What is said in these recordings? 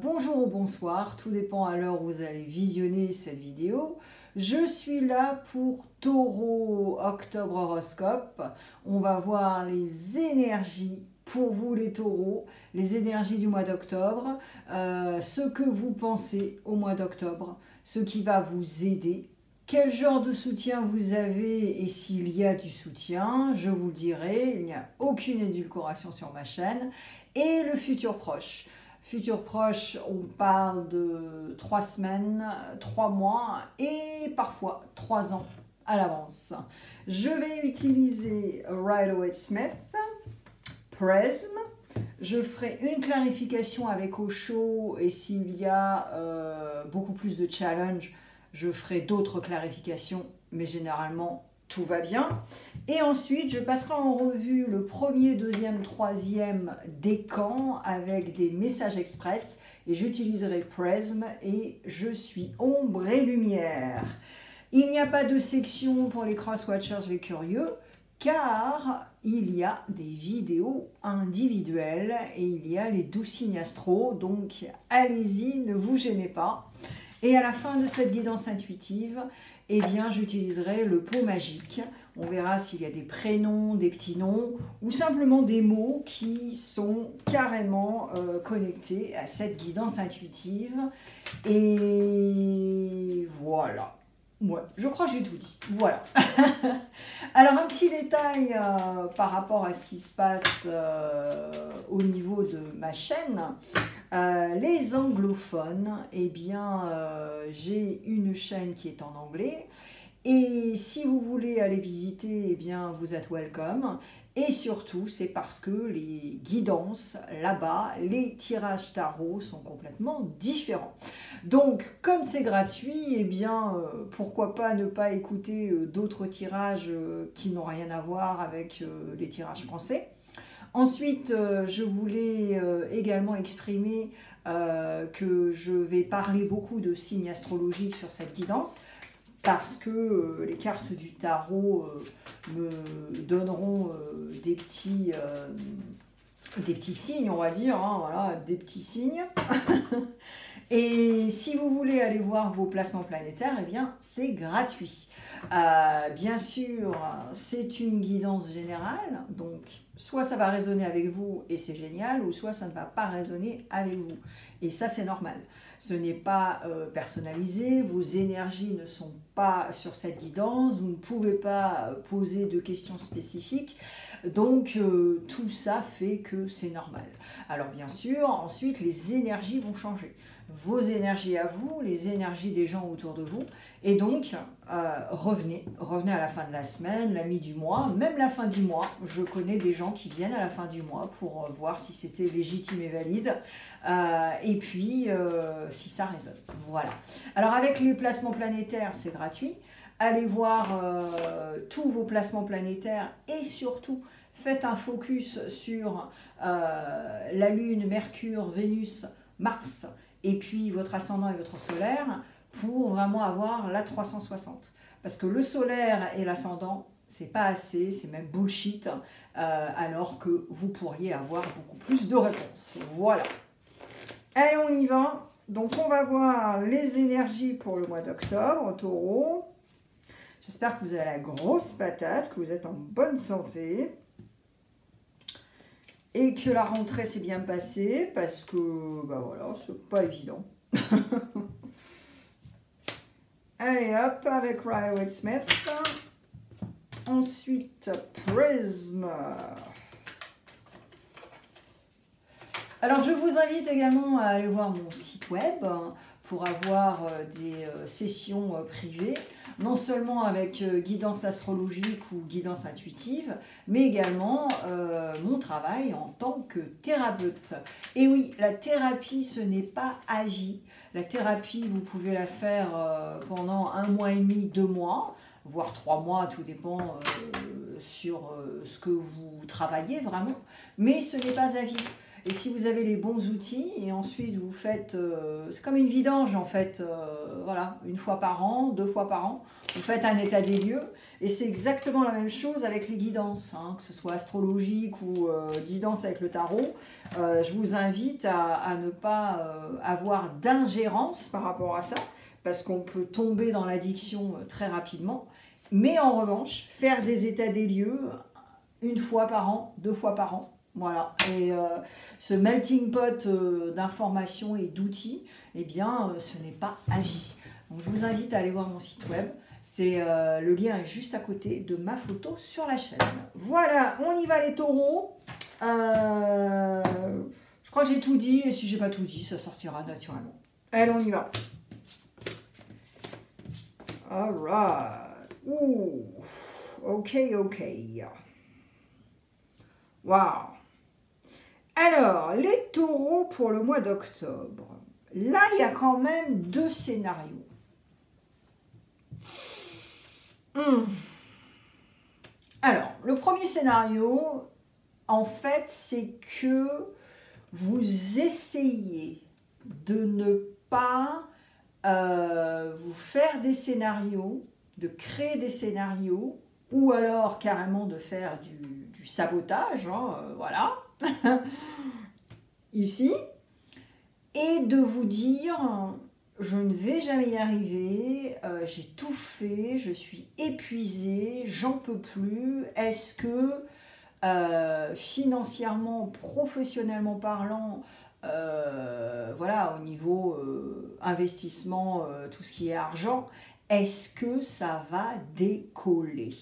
bonjour ou bonsoir, tout dépend à l'heure où vous allez visionner cette vidéo. Je suis là pour Taureau Octobre Horoscope. On va voir les énergies pour vous les taureaux, les énergies du mois d'octobre, ce que vous pensez au mois d'octobre, ce qui va vous aider. Quel genre de soutien vous avez et s'il y a du soutien, je vous le dirai, il n'y a aucune édulcoration sur ma chaîne. Et le futur proche. Futur proche, on parle de 3 semaines, 3 mois et parfois 3 ans à l'avance. Je vais utiliser Rider-Waite-Smith, Prism. Je ferai une clarification avec Osho et s'il y a beaucoup plus de challenge, je ferai d'autres clarifications, mais généralement tout va bien. Et ensuite, je passerai en revue le premier, deuxième, troisième décan avec des messages express et j'utiliserai Prism et je suis ombre et lumière. Il n'y a pas de section pour les cross-watchers, les curieux, car il y a des vidéos individuelles et il y a les 12 signes astro, donc allez-y, ne vous gênez pas. Et à la fin de cette guidance intuitive, eh bien, j'utiliserai le pot magique. On verra s'il y a des prénoms, des petits noms ou simplement des mots qui sont carrément connectés à cette guidance intuitive. Et voilà. Ouais, je crois que j'ai tout dit. Voilà. Alors, un petit détail par rapport à ce qui se passe au niveau de ma chaîne. Les anglophones, eh bien, j'ai une chaîne qui est en anglais. Et si vous voulez aller visiter, eh bien, vous êtes welcome. Et surtout, c'est parce que les guidances là-bas, les tirages tarot sont complètement différents. Donc, comme c'est gratuit, eh bien, pourquoi pas ne pas écouter d'autres tirages qui n'ont rien à voir avec les tirages français. Ensuite, je voulais également exprimer que je vais parler beaucoup de signes astrologiques sur cette guidance parce que les cartes du tarot me donneront des petits signes, on va dire, hein, voilà, des petits signes. Et si vous voulez aller voir vos placements planétaires, eh bien, c'est gratuit. Bien sûr, c'est une guidance générale, donc soit ça va résonner avec vous et c'est génial, ou soit ça ne va pas résonner avec vous. Et ça, c'est normal. Ce n'est pas personnalisé, vos énergies ne sont pas sur cette guidance, vous ne pouvez pas poser de questions spécifiques. Donc, tout ça fait que c'est normal. Alors, bien sûr, ensuite, les énergies vont changer. Vos énergies à vous, les énergies des gens autour de vous. Et donc, revenez à la fin de la semaine, la mi du mois, même la fin du mois. Je connais des gens qui viennent à la fin du mois pour voir si c'était légitime et valide. Et puis, si ça résonne. Voilà. Alors, avec les placements planétaires, c'est gratuit. Allez voir tous vos placements planétaires et surtout, faites un focus sur la Lune, Mercure, Vénus, Mars et puis votre ascendant et votre solaire pour vraiment avoir la 360. Parce que le solaire et l'ascendant, c'est pas assez, c'est même bullshit, alors que vous pourriez avoir beaucoup plus de réponses. Voilà. Allez, on y va. Donc, on va voir les énergies pour le mois d'octobre en taureau. J'espère que vous avez la grosse patate, que vous êtes en bonne santé. Et que la rentrée s'est bien passée, parce que, bah voilà, c'est pas évident. Allez hop, avec Rider-Waite-Smith. Ensuite, Prism. Alors, je vous invite également à aller voir mon site web pour avoir des sessions privées, non seulement avec guidance astrologique ou guidance intuitive, mais également mon travail en tant que thérapeute. Et oui, la thérapie, ce n'est pas à vie. La thérapie, vous pouvez la faire pendant 1 mois et demi, 2 mois, voire 3 mois, tout dépend sur ce que vous travaillez vraiment, mais ce n'est pas à vie. Et si vous avez les bons outils, et ensuite vous faites, c'est comme une vidange en fait, voilà, une fois par an, 2 fois par an, vous faites un état des lieux, et c'est exactement la même chose avec les guidances, hein, que ce soit astrologique ou guidance avec le tarot. Je vous invite à ne pas avoir d'ingérence par rapport à ça, parce qu'on peut tomber dans l'addiction très rapidement, mais en revanche, faire des états des lieux une fois par an, 2 fois par an, voilà, et ce melting pot d'informations et d'outils, eh bien, ce n'est pas à vie. Donc, je vous invite à aller voir mon site web. Le lien est juste à côté de ma photo sur la chaîne. Voilà, on y va les taureaux. Je crois que j'ai tout dit, et si j'ai pas tout dit, ça sortira naturellement. Allez, on y va. Alright. Ouh. Ok. Waouh. Alors, les taureaux pour le mois d'octobre. Là, il y a quand même 2 scénarios. Alors, le premier scénario, en fait, c'est que vous essayez de ne pas vous faire des scénarios, de créer des scénarios, ou alors carrément de faire du sabotage, hein, voilà, ici, et de vous dire, je ne vais jamais y arriver, j'ai tout fait, je suis épuisée, j'en peux plus, est-ce que financièrement, professionnellement parlant, voilà, au niveau investissement, tout ce qui est argent, est-ce que ça va décoller?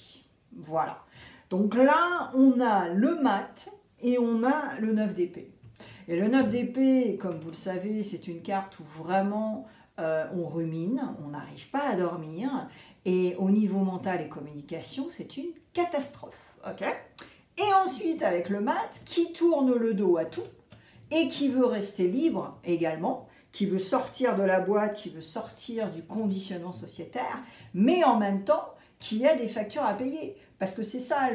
Voilà. Donc là, on a le mat et on a le 9 d'épée. Et le 9 d'épée, comme vous le savez, c'est une carte où vraiment on rumine, on n'arrive pas à dormir. Et au niveau mental et communication, c'est une catastrophe. Ok ? Et ensuite, avec le mat, qui tourne le dos à tout et qui veut rester libre également, qui veut sortir de la boîte, qui veut sortir du conditionnement sociétaire, mais en même temps, qui a des factures à payer. Parce que c'est ça,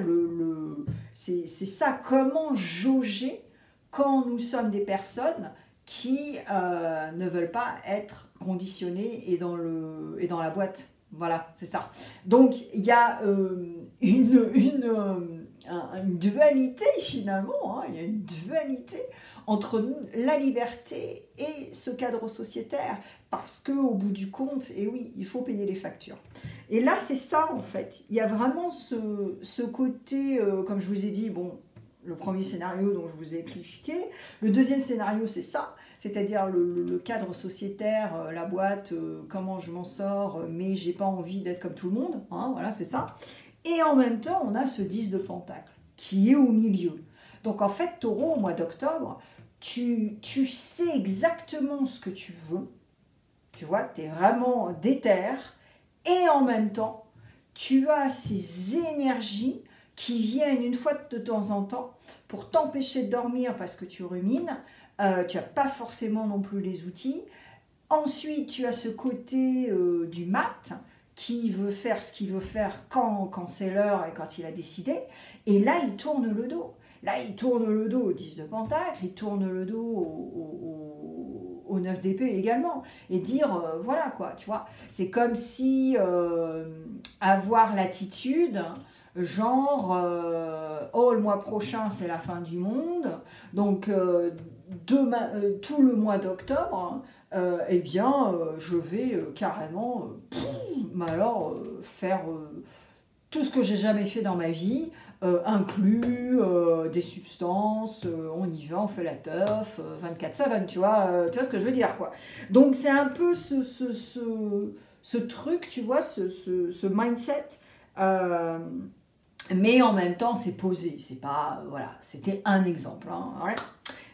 c'est ça, comment jauger quand nous sommes des personnes qui ne veulent pas être conditionnées et dans la boîte. Voilà, c'est ça. Donc, il y a une dualité finalement, hein, il y a une dualité entre la liberté et ce cadre sociétaire, parce qu'au bout du compte, et oui, il faut payer les factures. Et là, c'est ça en fait, il y a vraiment ce côté, comme je vous ai dit, bon, le premier scénario dont je vous ai expliqué, le deuxième scénario c'est ça, c'est-à-dire le cadre sociétaire, la boîte, comment je m'en sors, mais j'ai pas envie d'être comme tout le monde, hein, voilà, c'est ça. Et en même temps, on a ce 10 de pentacle qui est au milieu. Donc en fait, taureau, au mois d'octobre, tu sais exactement ce que tu veux. Tu vois, tu es vraiment déter. Et en même temps, tu as ces énergies qui viennent une fois de temps en temps pour t'empêcher de dormir parce que tu rumines. Tu n'as pas forcément non plus les outils. Ensuite, tu as ce côté du mat qui veut faire ce qu'il veut faire quand c'est l'heure et quand il a décidé. Et là, il tourne le dos. Là, il tourne le dos au 10 de pentacle, il tourne le dos au 9 d'épée également. Et dire, voilà quoi, tu vois. C'est comme si avoir l'attitude, genre, oh, le mois prochain, c'est la fin du monde. Donc, tout le mois d'octobre, eh bien, je vais carrément, alors, faire tout ce que j'ai jamais fait dans ma vie, inclus des substances, on y va, on fait la teuf, 24/7, tu vois ce que je veux dire, quoi. Donc, c'est un peu ce truc, tu vois, ce mindset, mais en même temps, c'est posé, c'est pas, voilà, c'était un exemple, hein, ouais.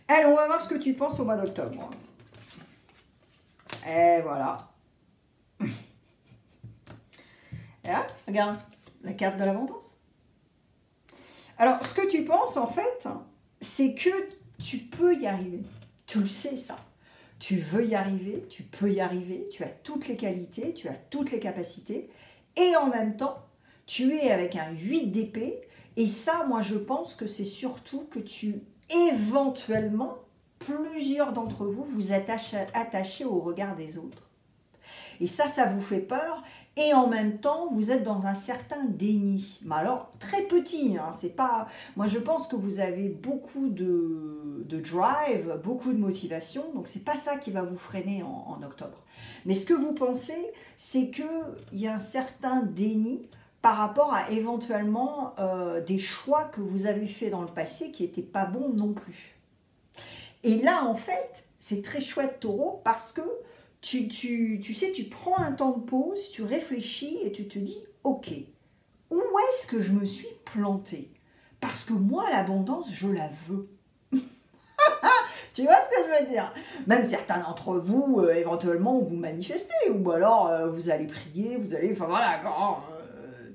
Allez, on va voir ce que tu penses au mois d'octobre. Et voilà. Et là, regarde, la carte de l'abondance. Alors, ce que tu penses, en fait, c'est que tu peux y arriver. Tu le sais, ça. Tu veux y arriver, tu peux y arriver, tu as toutes les qualités, tu as toutes les capacités. Et en même temps, tu es avec un 8 d'épée. Et ça, moi, je pense que c'est surtout que tu, éventuellement, plusieurs d'entre vous vous attachez au regard des autres. Et ça vous fait peur. Et en même temps, vous êtes dans un certain déni. Mais alors, très petit, hein, c'est pas... Moi, je pense que vous avez beaucoup de drive, beaucoup de motivation. Donc, c'est pas ça qui va vous freiner en octobre. Mais ce que vous pensez, c'est qu'il y a un certain déni par rapport à éventuellement des choix que vous avez faits dans le passé qui n'étaient pas bons non plus. Et là, en fait, c'est très chouette, Taureau, parce que tu sais, tu prends un temps de pause, tu réfléchis et tu te dis, ok, où est-ce que je me suis plantée? Parce que moi, l'abondance, je la veux. Tu vois ce que je veux dire? Même certains d'entre vous, éventuellement, vous manifestez, ou alors vous allez prier, vous allez... Enfin voilà,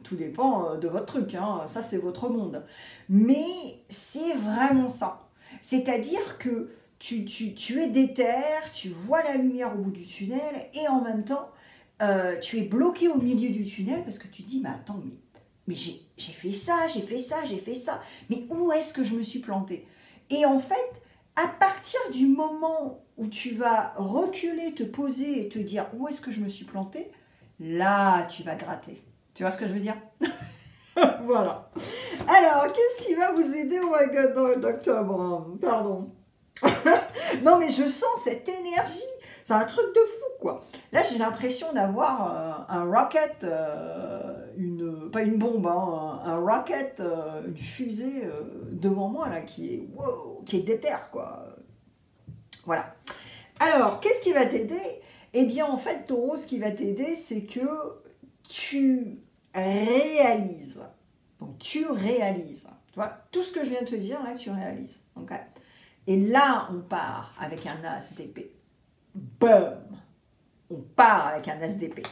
tout dépend de votre truc, hein, ça c'est votre monde. Mais c'est vraiment ça. C'est-à-dire que tu es déter, tu vois la lumière au bout du tunnel, et en même temps, tu es bloqué au milieu du tunnel parce que tu te dis, mais attends, mais j'ai fait ça, j'ai fait ça, j'ai fait ça, mais où est-ce que je me suis plantée? Et en fait, à partir du moment où tu vas reculer, te poser et te dire, où est-ce que je me suis plantée? Là, tu vas gratter. Tu vois ce que je veux dire? Voilà. Alors, qu'est-ce qui va vous aider au mois d'octobre? Pardon. Non, mais je sens cette énergie. C'est un truc de fou, quoi. Là, j'ai l'impression d'avoir un rocket, pas une bombe, hein, un rocket, une fusée devant moi, là, qui est, wow, qui est déter, quoi. Voilà. Alors, qu'est-ce qui va t'aider? Eh bien, en fait, Taureau, ce qui va t'aider, c'est que tu réalises. Donc, tu réalises. Tu vois, tout ce que je viens de te dire, là, tu réalises. Okay. Et là, on part avec un as d'épée. Boum! On part avec un as d'épée.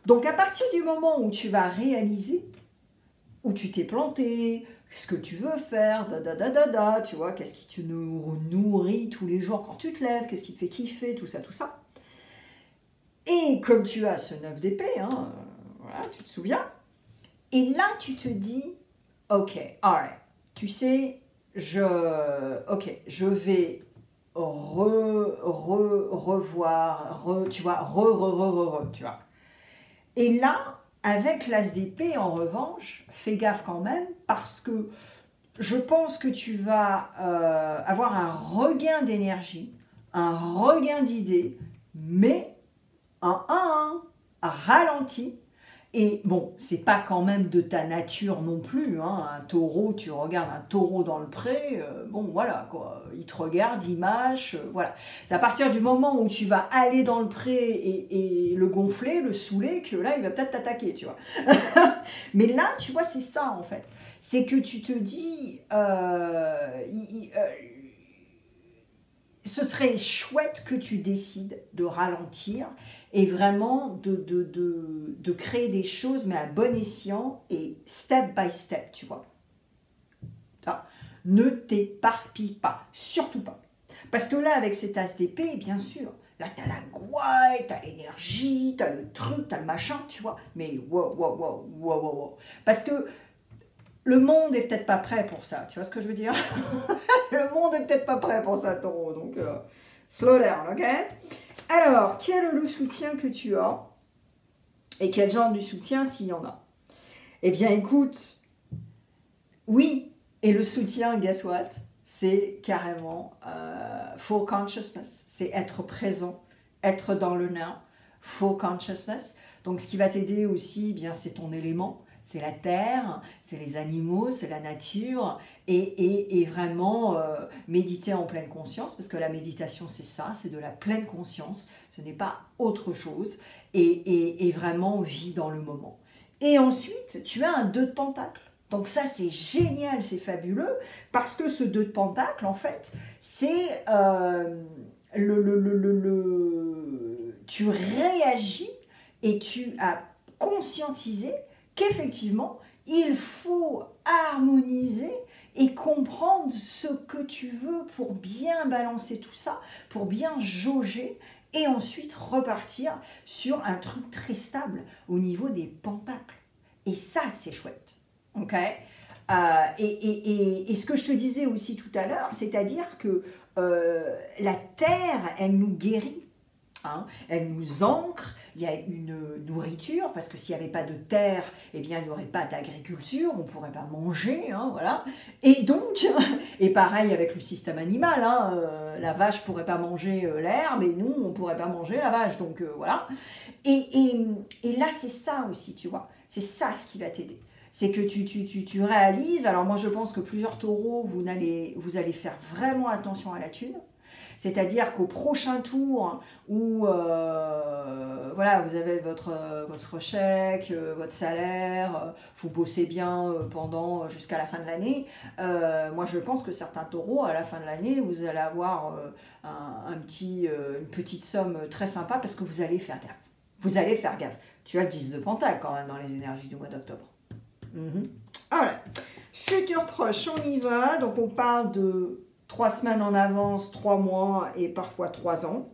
Donc, à partir du moment où tu vas réaliser, où tu t'es planté, ce que tu veux faire, tu vois, qu'est-ce qui te nourrit tous les jours quand tu te lèves, qu'est-ce qui te fait kiffer, tout ça, tout ça. Et comme tu as ce 9 d'épée, hein, voilà, tu te souviens, et là, tu te dis, ok, alright, tu sais, je vais revoir, tu vois, tu vois. Et là, avec l'as d'épée, en revanche, fais gaffe quand même, parce que je pense que tu vas avoir un regain d'énergie, un regain d'idées, mais un ralenti. Et bon, c'est pas quand même de ta nature non plus, hein. Un taureau, tu regardes un taureau dans le pré, bon voilà quoi, il te regarde, il mâche, voilà. C'est à partir du moment où tu vas aller dans le pré et le gonfler, le saouler, que là il va peut-être t'attaquer, tu vois. Mais là, tu vois, c'est ça en fait. C'est que tu te dis, ce serait chouette que tu décides de ralentir et vraiment de créer des choses, mais à bon escient et step by step, tu vois. Ne t'éparpille pas, surtout pas. Parce que là, avec cet as d'épée, bien sûr, là, tu as la gouaille, tu as l'énergie, tu as le truc, tu as le machin, tu vois. Mais wow. Parce que le monde est peut-être pas prêt pour ça, tu vois ce que je veux dire? Le monde est peut-être pas prêt pour ça, Taureau, donc slow down, ok? Alors, quel est le soutien que tu as? Et quel genre de soutien s'il y en a? Eh bien, écoute, oui, et le soutien, guess what? C'est carrément full consciousness, c'est être présent, être dans le now, full consciousness. Donc, ce qui va t'aider aussi, eh bien, c'est ton élément. C'est la terre, c'est les animaux, c'est la nature, et vraiment méditer en pleine conscience, parce que la méditation c'est ça, c'est de la pleine conscience, ce n'est pas autre chose, et vraiment vie dans le moment. Et ensuite, tu as un 2 de pentacle. Donc ça c'est génial, c'est fabuleux, parce que ce 2 de pentacle, en fait, c'est tu réagis et tu as conscientisé qu'effectivement, il faut harmoniser et comprendre ce que tu veux pour bien balancer tout ça, pour bien jauger et ensuite repartir sur un truc très stable au niveau des pentacles. Et ça, c'est chouette. Ok ? Et ce que je te disais aussi tout à l'heure, c'est-à-dire que la terre, elle nous guérit. Hein, elle nous ancre, il y a une nourriture, parce que s'il n'y avait pas de terre, eh bien il n'y aurait pas d'agriculture, on ne pourrait pas manger, hein, voilà. Et donc, et pareil avec le système animal, hein, la vache ne pourrait pas manger l'herbe, et nous, on ne pourrait pas manger la vache, donc voilà. Et là, c'est ça aussi, tu vois, c'est ça ce qui va t'aider. C'est que tu réalises, alors moi je pense que plusieurs taureaux, vous allez faire vraiment attention à la thune. C'est-à-dire qu'au prochain tour où voilà, vous avez votre chèque, votre salaire, vous bossez bien pendant jusqu'à la fin de l'année, moi je pense que certains taureaux, à la fin de l'année, vous allez avoir une petite somme très sympa parce que vous allez faire gaffe. Vous allez faire gaffe. Tu as le 10 de Pentacle quand même dans les énergies du mois d'octobre. Voilà. Futur proche, on y va. Donc on parle de 3 semaines en avance, 3 mois et parfois 3 ans.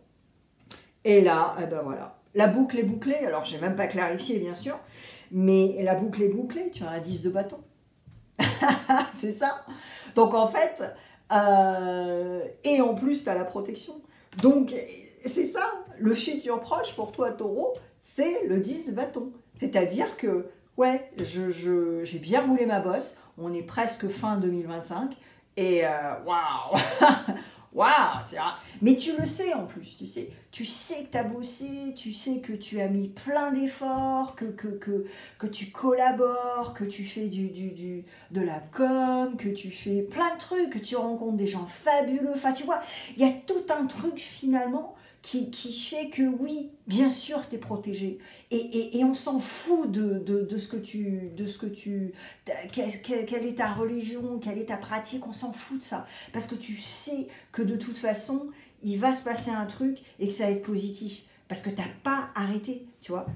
Et là, eh ben voilà, la boucle est bouclée. Alors, je n'ai même pas clarifié, bien sûr, mais la boucle est bouclée. Tu as un 10 de bâton. C'est ça. Donc, en fait, et en plus, tu as la protection. Donc, c'est ça. Le futur proche pour toi, taureau, c'est le 10 de bâton. C'est-à-dire que, ouais, j'ai bien roulé ma bosse. On est presque fin 2025. Et waouh, waouh, tu vois. Mais tu le sais en plus, tu sais que tu as bossé, tu sais que tu as mis plein d'efforts, que tu collabores, que tu fais de la com, que tu fais plein de trucs, que tu rencontres des gens fabuleux. Enfin, tu vois, il y a tout un truc finalement qui fait que oui, bien sûr, tu es protégé. Et on s'en fout de ce que tu... Quelle est ta religion, quelle est ta pratique, on s'en fout de ça. Parce que tu sais que de toute façon, il va se passer un truc et que ça va être positif. Parce que tu n'as pas arrêté, tu vois.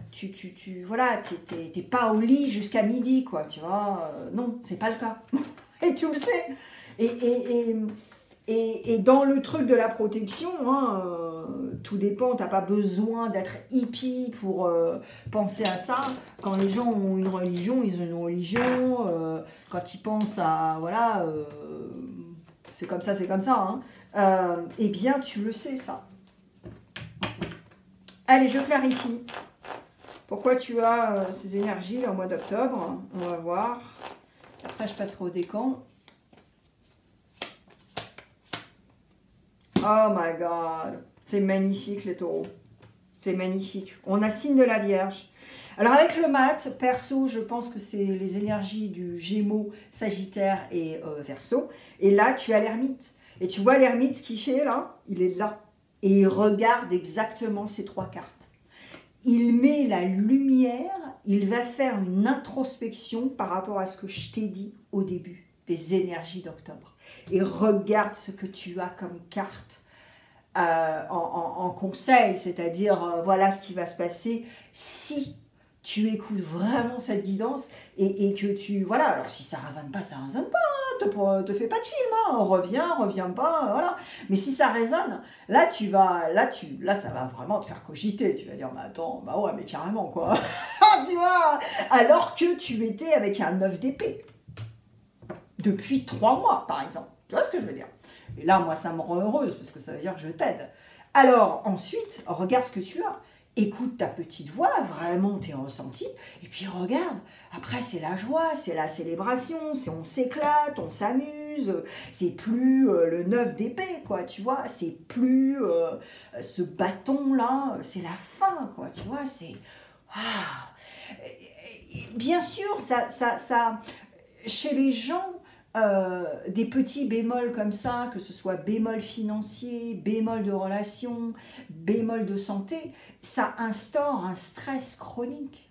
Voilà, t'es pas au lit jusqu'à midi, quoi, tu vois. Non, c'est pas le cas. Et tu le sais. Et dans le truc de la protection, hein, tout dépend, tu n'as pas besoin d'être hippie pour penser à ça. Quand les gens ont une religion, ils ont une religion. Quand ils pensent à, voilà, c'est comme ça, hein, eh bien, tu le sais, ça. Allez, je clarifie. Pourquoi tu as ces énergies là, au mois d'octobre? On va voir. Après, je passerai au décan. Oh my God, c'est magnifique les taureaux, c'est magnifique. On a signe de la Vierge. Alors avec le mat, perso, je pense que c'est les énergies du Gémeaux, Sagittaire et Verseau. Et là, tu as l'ermite. Et tu vois l'ermite, ce qu'il fait là, il est là. Et il regarde exactement ces 3 cartes. Il met la lumière, il va faire une introspection par rapport à ce que je t'ai dit au début, des énergies d'octobre. Et regarde ce que tu as comme carte en conseil, c'est-à-dire voilà ce qui va se passer si tu écoutes vraiment cette guidance et que tu... Voilà, alors si ça ne résonne pas, ça ne résonne pas, te fais pas de film, hein, reviens pas, voilà. Mais si ça résonne, là ça va vraiment te faire cogiter, tu vas dire, mais attends, bah ouais, mais carrément quoi, tu vois, alors que tu étais avec un 9 d'épée, depuis 3 mois par exemple, tu vois ce que je veux dire? Et là, moi, ça me rend heureuse, parce que ça veut dire que je t'aide. Alors, ensuite, regarde ce que tu as. Écoute ta petite voix, vraiment tes ressentis, et puis regarde. Après, c'est la joie, c'est la célébration, c'est on s'éclate, on s'amuse. C'est plus le 9 d'épée, quoi, tu vois. C'est plus ce bâton-là, c'est la fin, quoi, tu vois. C'est... Ah. Bien sûr, ça, chez les gens... des petits bémols comme ça, que ce soit bémol financier, bémol de relation, bémol de santé, ça instaure un stress chronique.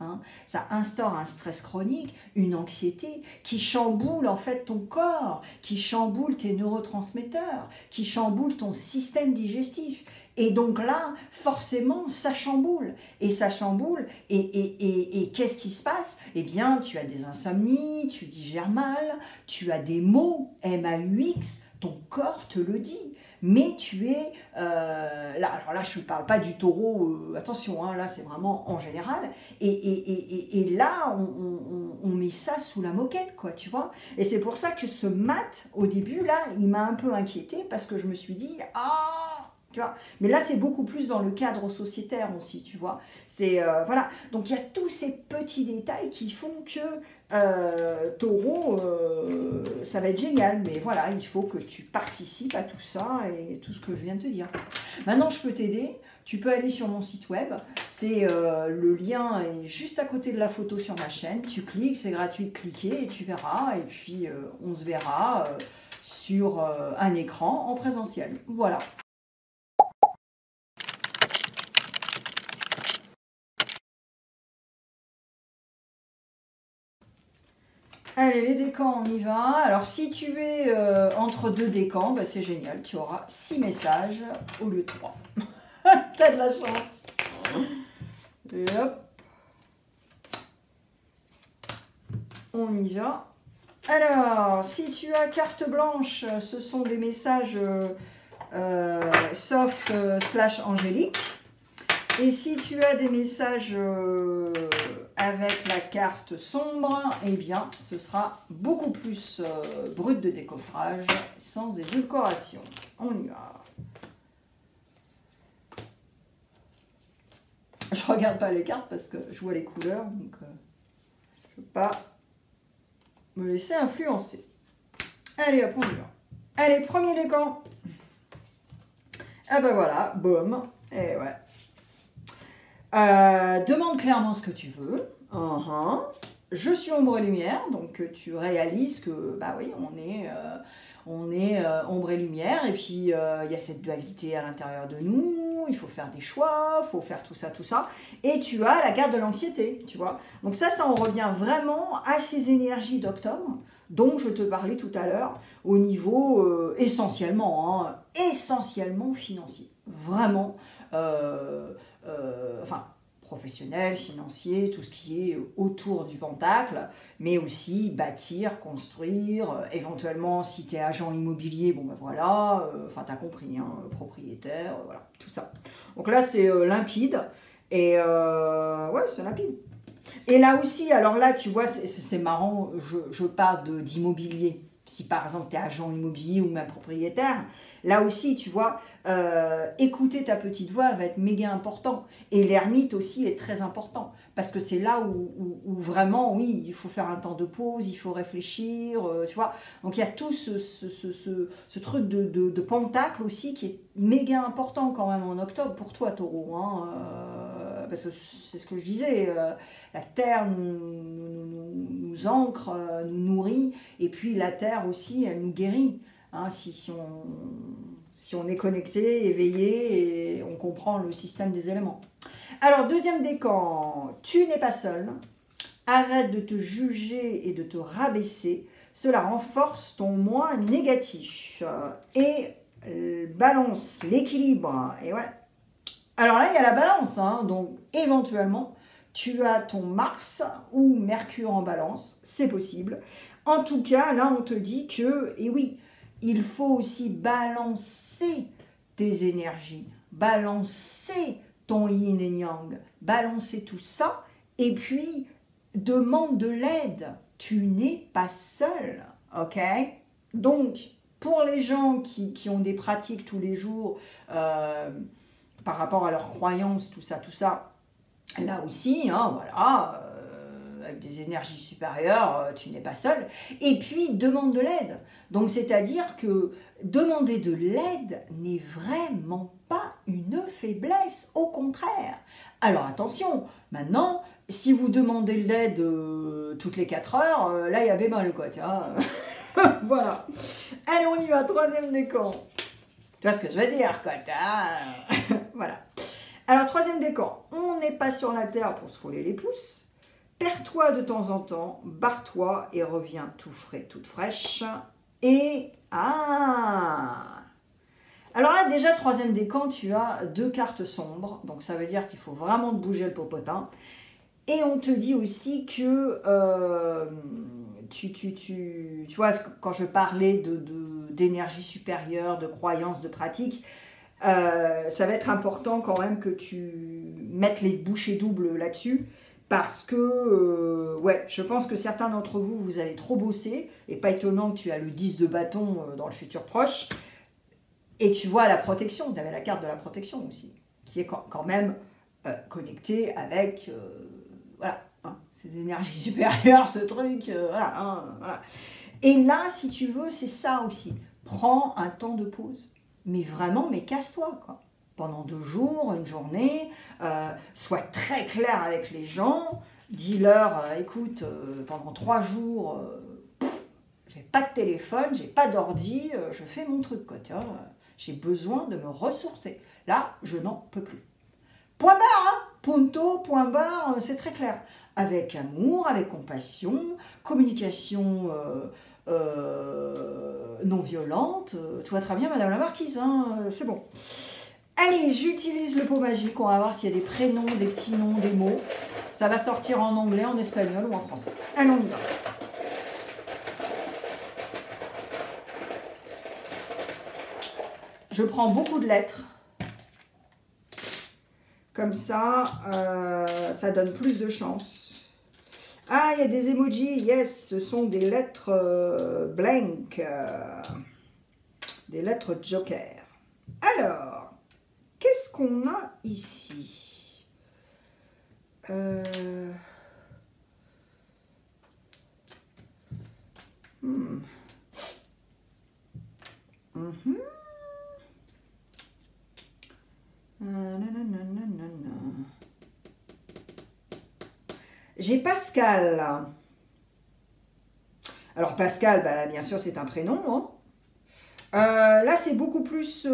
Hein. Ça instaure un stress chronique, une anxiété qui chamboule en fait ton corps, qui chamboule tes neurotransmetteurs, qui chamboule ton système digestif. Et donc là, forcément, ça chamboule. Et ça chamboule. Et qu'est-ce qui se passe? Eh bien, tu as des insomnies, tu digères mal, tu as des maux, MAUX, ton corps te le dit. mais tu es là. Alors là, je ne parle pas du taureau, attention, hein, là c'est vraiment en général. Et là, on met ça sous la moquette, quoi, tu vois. Et c'est pour ça que ce mat, au début, là, il m'a un peu inquiétée parce que je me suis dit, ah, tu vois. Mais là, c'est beaucoup plus dans le cadre sociétaire aussi, tu vois. C'est voilà. Donc il y a tous ces petits détails qui font que taureau, ça va être génial. Mais voilà, il faut que tu participes à tout ça et tout ce que je viens de te dire. Maintenant, je peux t'aider. Tu peux aller sur mon site web. C'est le lien est juste à côté de la photo sur ma chaîne. Tu cliques, c'est gratuit de cliquer et tu verras. Et puis on se verra sur un écran en présentiel. Voilà. Allez, les décans, on y va. Alors, si tu es entre deux décans, bah, c'est génial. Tu auras 6 messages au lieu de 3. T'as de la chance. Et hop. On y va. Alors, si tu as carte blanche, ce sont des messages soft / angélique. Et si tu as des messages avec la carte sombre, eh bien, ce sera beaucoup plus brut de décoffrage, sans édulcoration. On y va. Je regarde pas les cartes parce que je vois les couleurs, donc je ne veux pas me laisser influencer. Allez, hop, on y va. Allez, premier décan. Ah ben voilà, boum. Et ouais. Demande clairement ce que tu veux. Je suis ombre et lumière, donc tu réalises que, bah oui, on est ombre et lumière, et puis il y a cette dualité à l'intérieur de nous, il faut faire des choix, il faut faire tout ça, et tu as la carte de l'anxiété, tu vois. Donc ça en revient vraiment à ces énergies d'octobre, dont je te parlais tout à l'heure, au niveau essentiellement financier, vraiment, enfin, professionnel, financier, tout ce qui est autour du pentacle, mais aussi bâtir, construire, éventuellement si tu es agent immobilier, bon ben voilà, enfin t'as compris, hein, propriétaire, voilà, tout ça. Donc là c'est limpide, et ouais c'est limpide. Et là aussi, alors là tu vois, c'est marrant, je parle d'immobilier. Si par exemple tu es agent immobilier ou même propriétaire, là aussi tu vois, écouter ta petite voix va être méga important. Et l'ermite aussi est très important, parce que c'est là où vraiment, oui, il faut faire un temps de pause, il faut réfléchir, tu vois. Donc il y a tout ce truc de pentacle aussi qui est méga important quand même en octobre pour toi, taureau, hein, parce que c'est ce que je disais, la terre nous ancre, nous nourrit, et puis la terre aussi, elle nous guérit, hein, si on est connecté, éveillé, et on comprend le système des éléments. Alors, deuxième décan, tu n'es pas seul, arrête de te juger et de te rabaisser, cela renforce ton moi négatif, et balance l'équilibre, et ouais. Alors là, il y a la balance, hein, donc éventuellement, tu as ton Mars ou Mercure en balance, c'est possible. En tout cas, là, on te dit que, et oui, il faut aussi balancer tes énergies, balancer ton yin et yang, balancer tout ça, et puis demande de l'aide. Tu n'es pas seul, ok? Donc, pour les gens qui ont des pratiques tous les jours, par rapport à leurs croyances, tout ça, là aussi, hein, voilà, avec des énergies supérieures, tu n'es pas seul. Et puis, demande de l'aide. Donc, c'est-à-dire que demander de l'aide n'est vraiment pas une faiblesse, au contraire. Alors, attention, maintenant, si vous demandez de l'aide toutes les 4 heures, là, il y a bémol, quoi, tu vois. Voilà. Allez, on y va, troisième décan. Tu vois ce que je veux dire, quoi. Voilà. Alors, troisième décan. On n'est pas sur la terre pour se rouler les pouces. Perds-toi de temps en temps, barre-toi et reviens tout frais, toute fraîche. Et... Alors là, déjà, troisième décan, tu as 2 cartes sombres. Donc, ça veut dire qu'il faut vraiment te bouger le popotin. Et on te dit aussi que tu vois, quand je parlais d'énergie supérieure, de croyance, de pratique, ça va être important quand même que tu mettes les bouchées doubles là-dessus. Parce que, ouais, je pense que certains d'entre vous, vous avez trop bossé. Et pas étonnant que tu as le 10 de bâton dans le futur proche. Et tu vois la protection, tu avais la carte de la protection aussi, qui est quand même connectée avec, voilà, hein, ces énergies supérieures, ce truc, voilà, hein, voilà. Et là, si tu veux, c'est ça aussi. Prends un temps de pause. Mais vraiment, mais casse-toi, quoi. Pendant 2 jours, une journée, sois très clair avec les gens, dis-leur, écoute, pendant 3 jours, j'ai pas de téléphone, j'ai pas d'ordi, je fais mon truc, quoi, j'ai besoin de me ressourcer. Là, je n'en peux plus. Point barre, hein, punto, point barre, c'est très clair. Avec amour, avec compassion, communication non violente. Tout va très bien, Madame la Marquise, hein, c'est bon. Allez, j'utilise le pot magique. On va voir s'il y a des prénoms, des petits noms, des mots. Ça va sortir en anglais, en espagnol ou en français. Allez, on y va. Je prends beaucoup de lettres. Comme ça, ça donne plus de chance. Ah, il y a des emojis. Yes, ce sont des lettres blank. Des lettres joker. Alors, qu'est-ce qu'on a ici? J'ai Pascal. Alors Pascal, bah, bien sûr c'est un prénom. Hein. Là c'est beaucoup plus...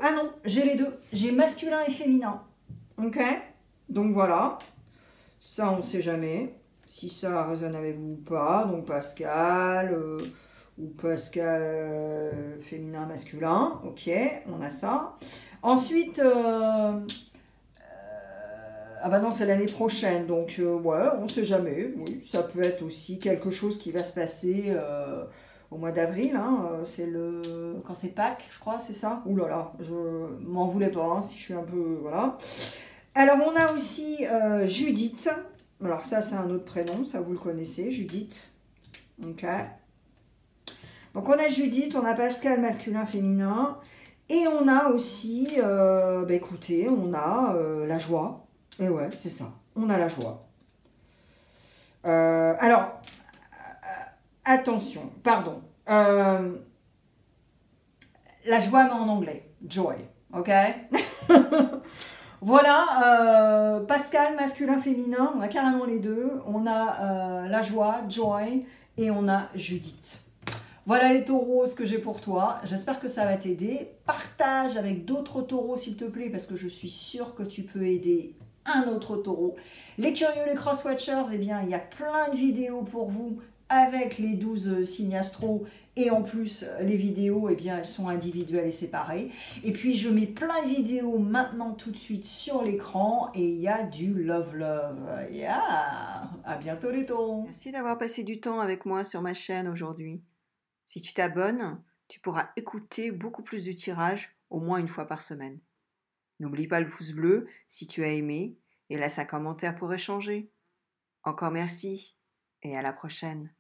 Ah non, j'ai les deux. J'ai masculin et féminin. Ok. Donc voilà. Ça on ne sait jamais si ça résonne avec vous ou pas. Donc Pascal ou Pascal féminin, masculin. Ok, on a ça. Ensuite... ah bah non, c'est l'année prochaine, donc ouais, on ne sait jamais. Oui, ça peut être aussi quelque chose qui va se passer au mois d'avril. Hein, c'est le... Quand c'est Pâques, je crois, c'est ça? Ouh là là, je m'en voulais pas, hein, si je suis un peu... Voilà. Alors, on a aussi Judith. Alors ça, c'est un autre prénom, ça vous le connaissez, Judith. Ok. Donc, on a Judith, on a Pascal, masculin, féminin. Et on a aussi, bah écoutez, on a la joie. Et ouais, c'est ça. On a la joie. Alors, attention, pardon. La joie, mais en anglais. Joy. Ok. Voilà. Pascal, masculin, féminin. On a carrément les deux. On a la joie, joy. Et on a Judith. Voilà les taureaux, ce que j'ai pour toi. J'espère que ça va t'aider. Partage avec d'autres taureaux, s'il te plaît, parce que je suis sûre que tu peux aider un autre taureau. Les curieux, les cross-watchers, eh bien, il y a plein de vidéos pour vous avec les 12 signes astro. Et en plus, les vidéos, eh bien, elles sont individuelles et séparées. Et puis, je mets plein de vidéos maintenant, tout de suite, sur l'écran. Et il y a du love. Yeah. À bientôt les taureaux. Merci d'avoir passé du temps avec moi sur ma chaîne aujourd'hui. Si tu t'abonnes, tu pourras écouter beaucoup plus de tirages, au moins une fois par semaine. N'oublie pas le pouce bleu si tu as aimé et laisse un commentaire pour échanger. Encore merci et à la prochaine.